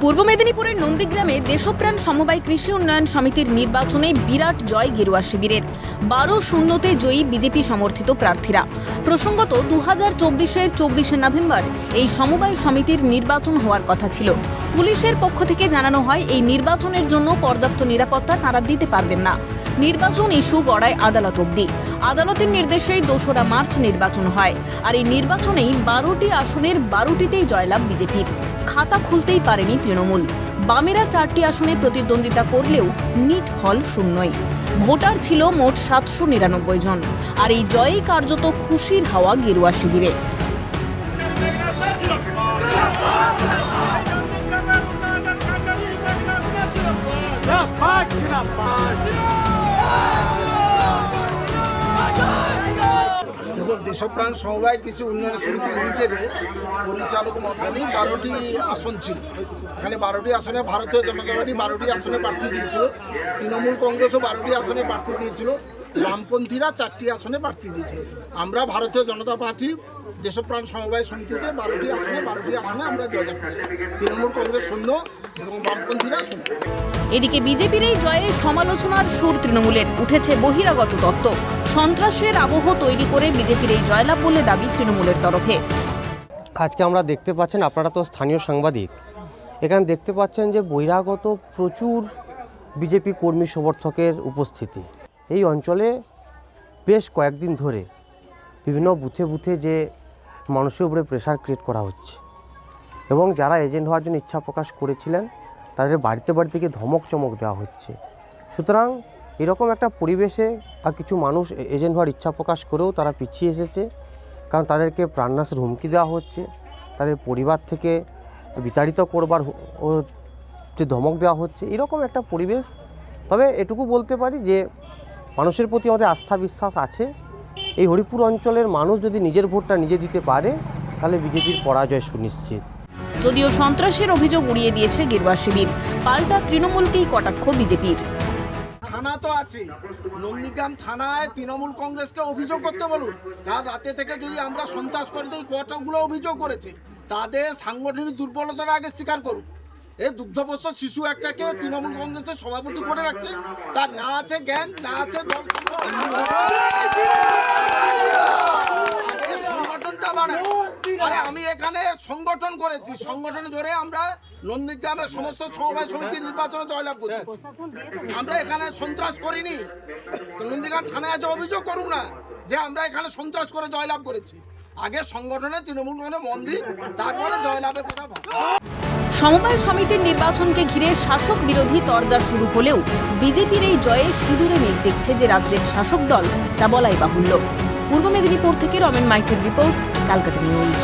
পূর্ব মেদিনীপুরের নন্দীগ্রামে দেশপ্রাণ সমবায় কৃষি উন্নয়ন সমিতির নির্বাচনে বিরাট জয় গেরুয়া শিবিরের 12-0-তে জয়ী বিজেপি সমর্থিত প্রার্থীরা। প্রসঙ্গত 2024-এর 24শে নভেম্বর এই সমবায় সমিতির নির্বাচন হওয়ার কথা ছিল। পুলিশের পক্ষ থেকে জানানো হয় এই নির্বাচনের জন্য পর্যাপ্ত নিরাপত্তা তারা দিতে পারবেন না। নির্বাচন ইস্যু গড়ায় আদালত অবধি। আদালতের নির্দেশেই 2রা মার্চ নির্বাচন হয়। আর এই নির্বাচনেই 12টি আসনের 12টিতেই জয়লাভ বিজেপির। খাতা খুলতেই পারেনি তৃণমূল। বামেরা 4টি আসনে প্রতিদ্বন্দ্বিতা করলেও নিট ফল শূন্যই। ভোটার ছিল মোট 799 জন। আর এই জয়েই কার্যত খুশির হাওয়া গেরুয়া শিবিরে। দেখুন, দেশপ্রাণ সমবায় কৃষি উন্নয়ন সমিতি লিমিটেডে পরিচালক মণ্ডলী 12টি আসন ছিল। এখানে 12টি আসনে ভারতীয় জনতা পার্টি 12টি আসনে প্রার্থী দিয়েছিল, তৃণমূল কংগ্রেসও 12টি আসনে প্রার্থী দিয়েছিল, বামপন্থীরা 4টি আসনে প্রার্থী দিয়েছিল। আমরা ভারতীয় জনতা পার্টি দেশপ্রাণ সমবায় সমিতিতে 12টি আসনে আমরা জয়লাভ করেছি। তৃণমূল কংগ্রেস শূন্য এবং বামপন্থীরা শূন্য। এদিকে বিজেপির এই জয়ে সমালোচনার সুর তৃণমূলের। উঠেছে বহিরাগত তত্ত্ব। সন্ত্রাসের আবহ তৈরি করে বিজেপির এই জয়লাভ বলে দাবি তৃণমূলের তরফে। আজকে আমরা দেখতে পাচ্ছেন, আপনারা তো স্থানীয় সাংবাদিক, এখানে দেখতে পাচ্ছেন যে বহিরাগত প্রচুর বিজেপি কর্মী সমর্থকের উপস্থিতি। এই অঞ্চলে বেশ কয়েকদিন ধরে বিভিন্ন বুথে বুথে যে মানুষের উপরে প্রেশার ক্রিয়েট করা হচ্ছে এবং যারা এজেন্ট হওয়ার জন্য ইচ্ছা প্রকাশ করেছিলেন তাদের বাড়িতে বাড়িতে গিয়ে ধমক চমক দেওয়া হচ্ছে। সুতরাং এরকম একটা পরিবেশে আর কিছু মানুষ এজেন্ট হওয়ার ইচ্ছা প্রকাশ করেও তারা পিছিয়ে এসেছে, কারণ তাদেরকে প্রাণনাশের হুমকি দেওয়া হচ্ছে, তাদের পরিবার থেকে বিতাড়িত করবার যে ধমক দেওয়া হচ্ছে, এরকম একটা পরিবেশ। তবে এটুকু বলতে পারি যে মানুষের প্রতি আমাদের আস্থা বিশ্বাস আছে। এই হরিপুর অঞ্চলের মানুষ যদি নিজের ভোটটা নিজে দিতে পারে তাহলে বিজেপির পরাজয় সুনিশ্চিত। যদিও সন্ত্রাসের অভিযোগ উড়িয়ে দিয়েছে গেরুয়া শিবির, পাল্টা তৃণমূলকেই কটাক্ষ বিজেপির। থানা তো আছে, নন্দীগ্রাম থানায় তৃণমূল কংগ্রেসকে অভিযোগ করতে বলুন। কাল রাতে থেকে যদি আমরা সন্ত্রাস করে দিই, কতগুলো অভিযোগ করেছে, তাদের সাংগঠনিক দুর্বলতার আগে স্বীকার করুন। এই দুগ্ধপোষ্য শিশু একটাকে তৃণমূল কংগ্রেসের সভাপতি করে রাখছে, তার না আছে জ্ঞান, না আছে সংগঠনটা বাড়ায়। আরে আমি এখানে সংগঠন করেছি, সংগঠনে ধরে আমরা নন্দীগ্রামের সমস্ত সমবায় সমিতির নির্বাচনে জয়লাভ করছি। আমরা এখানে সন্ত্রাস করিনি। নন্দীগ্রাম থানায় আছে, অভিযোগ করুক না যে আমরা এখানে সন্ত্রাস করে জয়লাভ করেছি। আগে সংগঠনে তৃণমূল মন দিই, তারপরে জয়লাভের কথা ভাবি। সমবায় সমিতির নির্বাচনকে ঘিরে শাসক বিরোধী তরজা শুরু হলেও বিজেপির এই জয়ে সিঁদুরে মেঘ দেখছে যে রাজ্যের শাসক দল, তা বলাই বাহুল্য। পূর্ব মেদিনীপুর থেকে রমেন মাইকের রিপোর্ট, ক্যালকাটা নিউজ।